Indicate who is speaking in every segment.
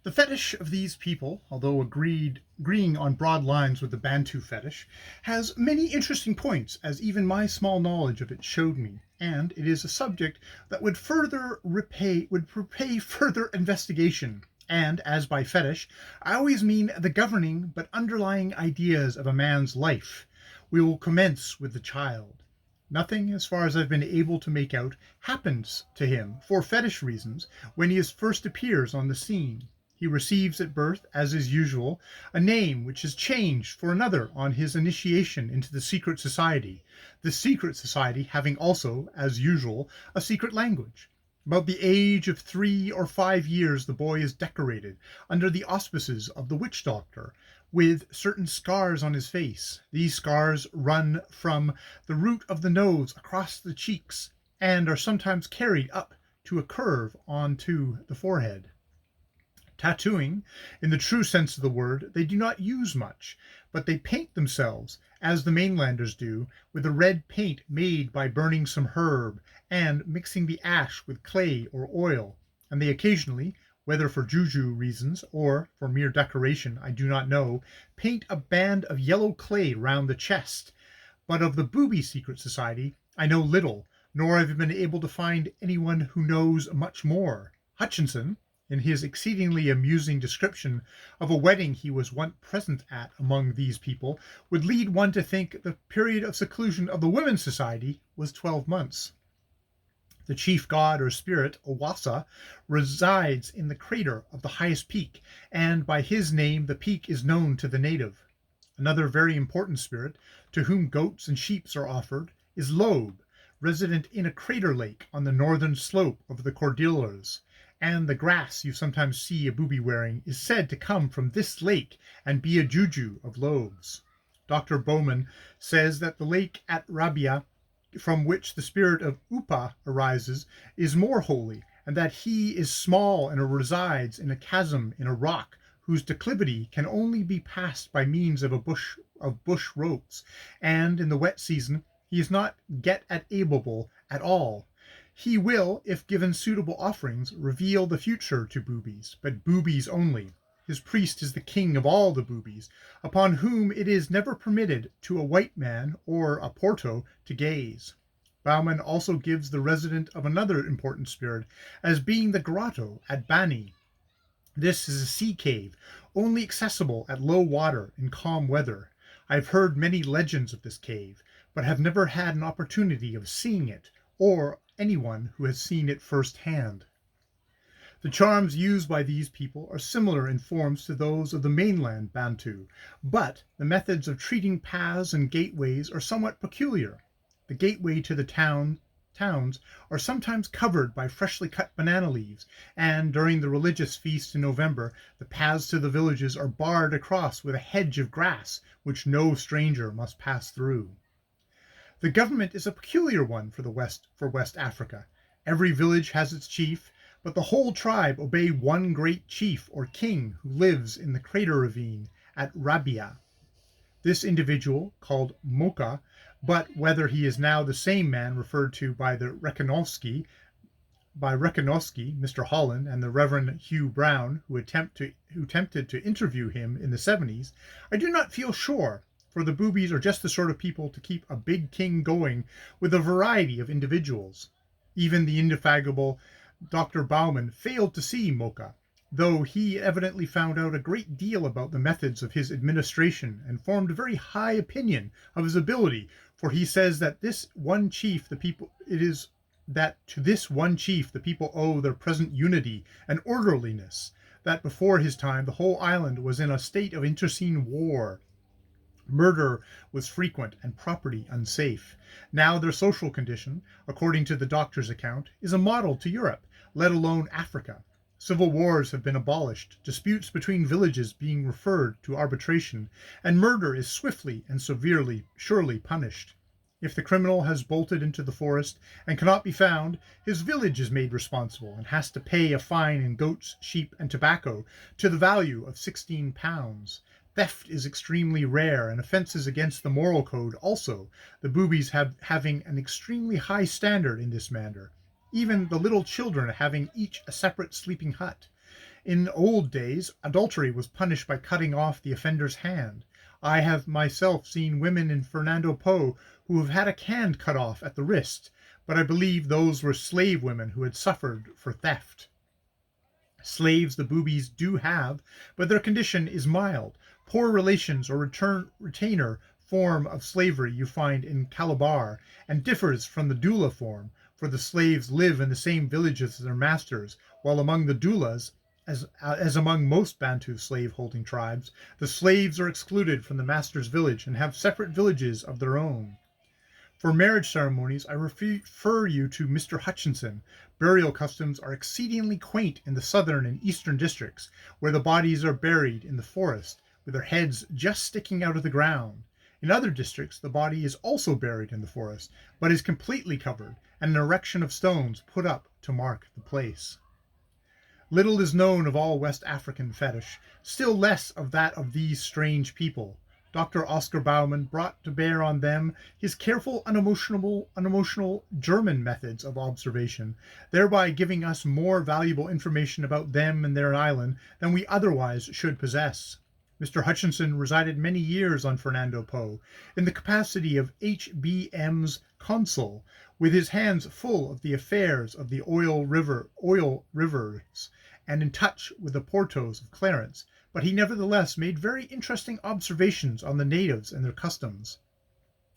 Speaker 1: The fetish of these people, although agreeing on broad lines with the Bantu fetish, has many interesting points, as even my small knowledge of it showed me, and it is a subject that would repay further investigation. And as by fetish, I always mean the governing but underlying ideas of a man's life. We will commence with the child. Nothing, as far as I've been able to make out, happens to him, for fetish reasons, when he first appears on the scene. He receives at birth, as is usual, a name which is changed for another on his initiation into the secret society, the secret society having also, as usual, a secret language. About the age of 3 or 5 years the boy is decorated, under the auspices of the witch doctor, with certain scars on his face. These scars run from the root of the nose across the cheeks, and are sometimes carried up to a curve onto the forehead. Tattooing, in the true sense of the word, they do not use much, but they paint themselves, as the mainlanders do, with a red paint made by burning some herb, and mixing the ash with clay or oil, and they occasionally, whether for juju reasons or for mere decoration I do not know, paint a band of yellow clay round the chest. But of the booby secret society I know little, nor have I been able to find anyone who knows much more. Hutchinson, in his exceedingly amusing description of a wedding he was once present at among these people, would lead one to think the period of seclusion of the women's society was 12 months. The chief god or spirit, Owasa, resides in the crater of the highest peak, and by his name the peak is known to the native. Another very important spirit, to whom goats and sheep are offered, is Loeb, resident in a crater lake on the northern slope of the Cordilleras, and the grass you sometimes see a booby wearing is said to come from this lake and be a juju of Loeb's. Dr. Bowman says that the lake at Rabia, from which the spirit of Upa arises, is more holy, and that he is small and resides in a chasm in a rock whose declivity can only be passed by means of bush ropes, and in the wet season he is not get at able at all. He will, if given suitable offerings, reveal the future to boobies, but boobies only. His priest is the king of all the boobies, upon whom it is never permitted to a white man or a Porto to gaze. Baumann also gives the resident of another important spirit as being the grotto at Bani. This is a sea cave, only accessible at low water in calm weather. I have heard many legends of this cave, but have never had an opportunity of seeing it, or anyone who has seen it first hand. The charms used by these people are similar in forms to those of the mainland Bantu, but the methods of treating paths and gateways are somewhat peculiar. The gateway to the towns are sometimes covered by freshly cut banana leaves, and during the religious feast in November, the paths to the villages are barred across with a hedge of grass, which no stranger must pass through. The government is a peculiar one for West Africa. Every village has its chief, but the whole tribe obey one great chief or king who lives in the crater ravine at Rabia. This individual, called Moka, but whether he is now the same man referred to by Rekanowski, Mr. Holland, and the Reverend Hugh Brown, who attempted to interview him in the 70s, I do not feel sure, for the boobies are just the sort of people to keep a big king going with a variety of individuals. Even the indefatigable Dr. Baumann failed to see Moka, though he evidently found out a great deal about the methods of his administration and formed a very high opinion of his ability, for he says that to this one chief the people owe their present unity and orderliness, that before his time the whole island was in a state of internecine war. Murder was frequent and property unsafe. Now their social condition, according to the doctor's account, is a model to Europe, let alone Africa. Civil wars have been abolished, disputes between villages being referred to arbitration, and murder is swiftly and surely punished. If the criminal has bolted into the forest and cannot be found, his village is made responsible and has to pay a fine in goats, sheep, and tobacco to the value of £16. Theft is extremely rare, and offences against the moral code also, the boobies having an extremely high standard in this matter, even the little children having each a separate sleeping hut. In old days, adultery was punished by cutting off the offender's hand. I have myself seen women in Fernando Po who have had a hand cut off at the wrist, but I believe those were slave women who had suffered for theft. Slaves the boobies do have, but their condition is mild. Poor relations or retainer form of slavery you find in Calabar, and differs from the doula form, for the slaves live in the same villages as their masters, while among the doulas, as among most Bantu slave-holding tribes, the slaves are excluded from the master's village and have separate villages of their own. For marriage ceremonies, I refer you to Mr. Hutchinson. Burial customs are exceedingly quaint in the southern and eastern districts, where the bodies are buried in the forest, with their heads just sticking out of the ground. In other districts, the body is also buried in the forest, but is completely covered, and an erection of stones put up to mark the place. Little is known of all West African fetish, still less of that of these strange people. Dr. Oscar Baumann brought to bear on them his careful, unemotional German methods of observation, thereby giving us more valuable information about them and their island than we otherwise should possess. Mr. Hutchinson resided many years on Fernando Po, in the capacity of H.B.M.'s consul, with his hands full of the affairs of the oil rivers, and in touch with the Portos of Clarence, but he nevertheless made very interesting observations on the natives and their customs.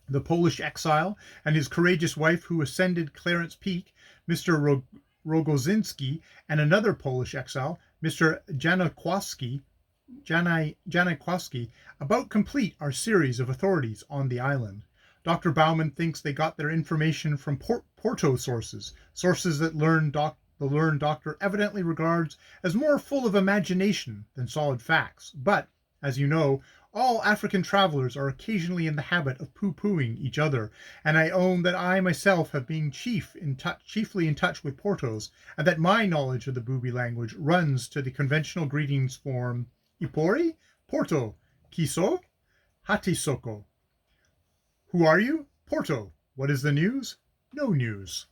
Speaker 1: The Polish exile and his courageous wife who ascended Clarence Peak, Mr. Rogozinski, and another Polish exile, Mr. Janikowski, about complete our series of authorities on the island. Dr. Baumann thinks they got their information from Porto sources that the learned doctor evidently regards as more full of imagination than solid facts. But, as you know, all African travelers are occasionally in the habit of pooh-poohing each other, and I own that I myself have been chiefly in touch with Portos, and that my knowledge of the booby language runs to the conventional greetings form Ipori, Porto, Kiso, Hatisoko. Who are you? Porto. What is the news? No news.